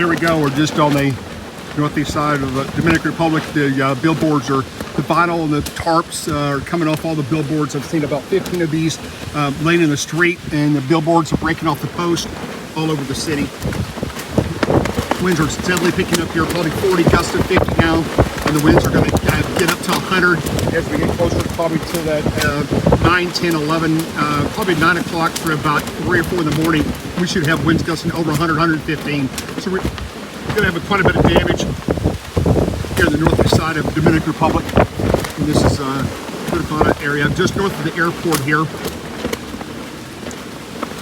Here we go. We're just on the northeast side of the Dominican Republic. The billboards are, the vinyl and the tarps are coming off all the billboards. I've seen about 15 of these laying in the street, and the billboards are breaking off the post all over the city. Winds are steadily picking up here, probably 40, gusts of 50 now, and the winds are going to get up to 100 as we get closer, probably to that 9, 10, 11, probably 9 o'clock for about 3 or 4 in the morning. We should have winds gusting over 100, 115. So we're going to have quite a bit of damage here in the northeast side of the Dominican Republic. And this is Punta area, just north of the airport here.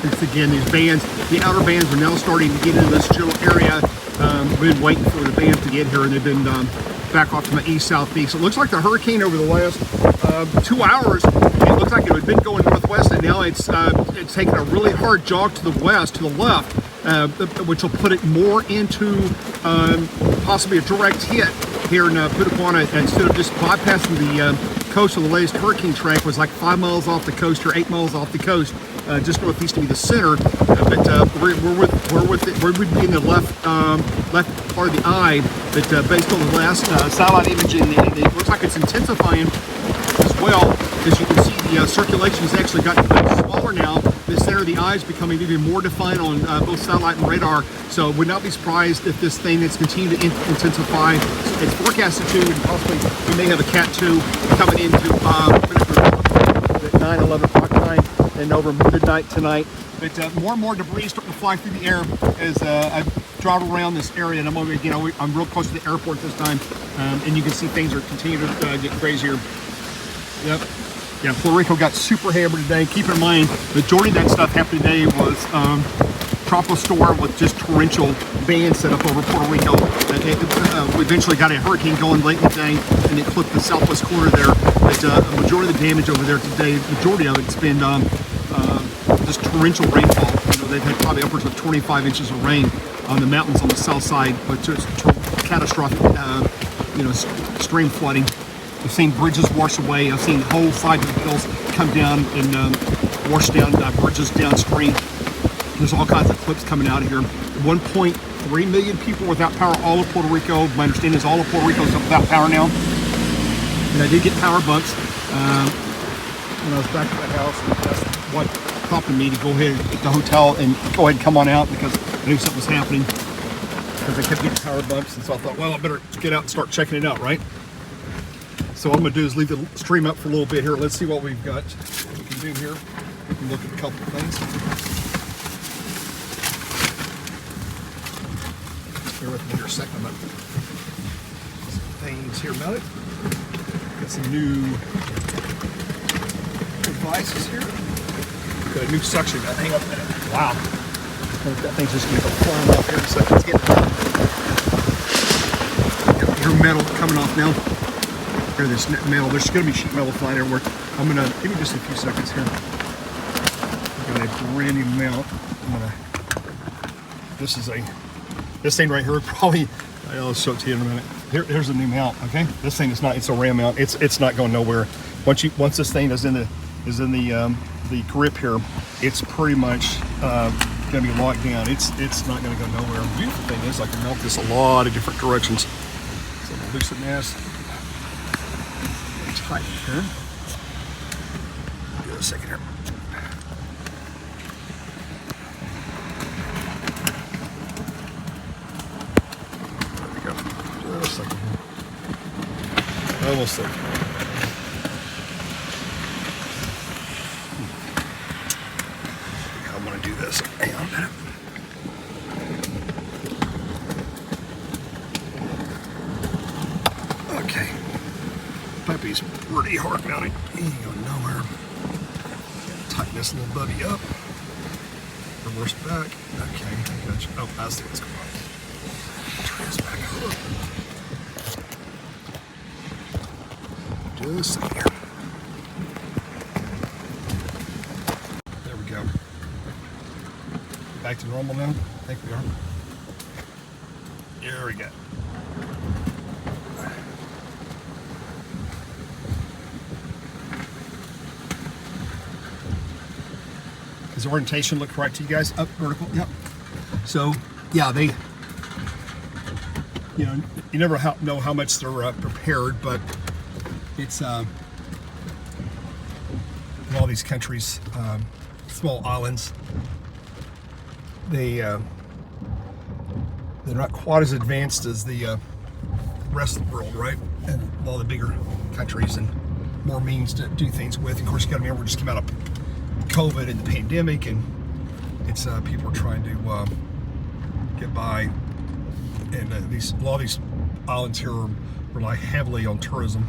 It's, again, these bands, the outer bands are now starting to get into this general area. We've been waiting for the bands to get here, and they've been back off to my east-southeast. It looks like the hurricane over the last 2 hours, it looks like it had been going northwest, and now it's taken a really hard jog to the west, to the left, which will put it more into possibly a direct hit here in Punta Cana, instead of just bypassing the coast of the latest hurricane track. Was like 5 miles off the coast or 8 miles off the coast, just northeast of the center. But we're in the left part of the eye. But based on the last satellite imaging, it looks like it's intensifying as well. As you can see, the circulation has actually gotten smaller now. The center of the eye is becoming even more defined on both satellite and radar. So would not be surprised if this thing is continuing to intensify. It's forecasted to, and possibly we may have a Cat 2 coming into at 9, 11 o'clock tonight and over midnight tonight. But more and more debris starting to fly through the air as I drive around this area, and I'm over, I'm real close to the airport this time, and you can see things are continuing to get crazier. Yep. Yeah, Puerto Rico got super hammered today. Keep in mind, the majority of that stuff happened today was tropical storm with just torrential bands set up over Puerto Rico. We eventually got a hurricane going late in the day, and it clipped the southwest corner there. But a majority of the damage over there today, majority of it's been just torrential rainfall. They've had probably upwards of 25 inches of rain on the mountains on the south side, but just catastrophic, stream flooding. I've seen bridges wash away. I've seen whole sides of the hills come down and wash down bridges downstream. There's all kinds of clips coming out of here. 1.3 million people without power, all of Puerto Rico. My understanding is all of Puerto Rico is without power now. And I did get power bumps when I was back at the house. And that's what prompted me to go ahead at the hotel and go ahead and come on out, because I knew something was happening, because I kept getting power bumps. And so I thought, well, I better get out and start checking it out, right? So what I'm going to do is leave the stream up for a little bit here. Let's see what we've got. What we can do here. We can look at a couple of things. Bear with me here a second. I'm some things here about it. Got some new devices here. Got a new suction gun. Hang up a minute. Wow. I think that thing's just going to go flying off here in a second. Let's get your metal coming off now. Here, this metal. There's going to be sheet metal flying everywhere. I'm going to give me just a few seconds here. I've got a brand new mount. This thing right here probably. I'll show it to you in a minute. Here's a new mount. Okay, this thing is not. It's a RAM mount. It's not going nowhere. Once this thing is in the grip here, it's pretty much going to be locked down. It's not going to go nowhere. The beautiful thing is I can mount this a lot of different directions. So I'm going to loosen this. Tight here. Give it a second here. There we go. Just a second here. Almost there. I want to do this. Hang on a minute. Okay. Puppy's pretty hard mounted. He ain't going nowhere. Tighten this little buddy up. Reverse back. Okay, I got you. Oh, I see what's going on. Turn this back up. Do this thing here. There we go. Back to normal now? I think we are. There we go. Does the orientation look right to you guys? Up vertical, yep. So yeah, you know, you never know how much they're prepared, but it's in all these countries, small islands, they're not quite as advanced as the rest of the world, right? And all the bigger countries and more means to do things with. Of course, you got to remember we just came out of COVID and the pandemic, and it's people are trying to get by, and a lot of these islands here rely heavily on tourism.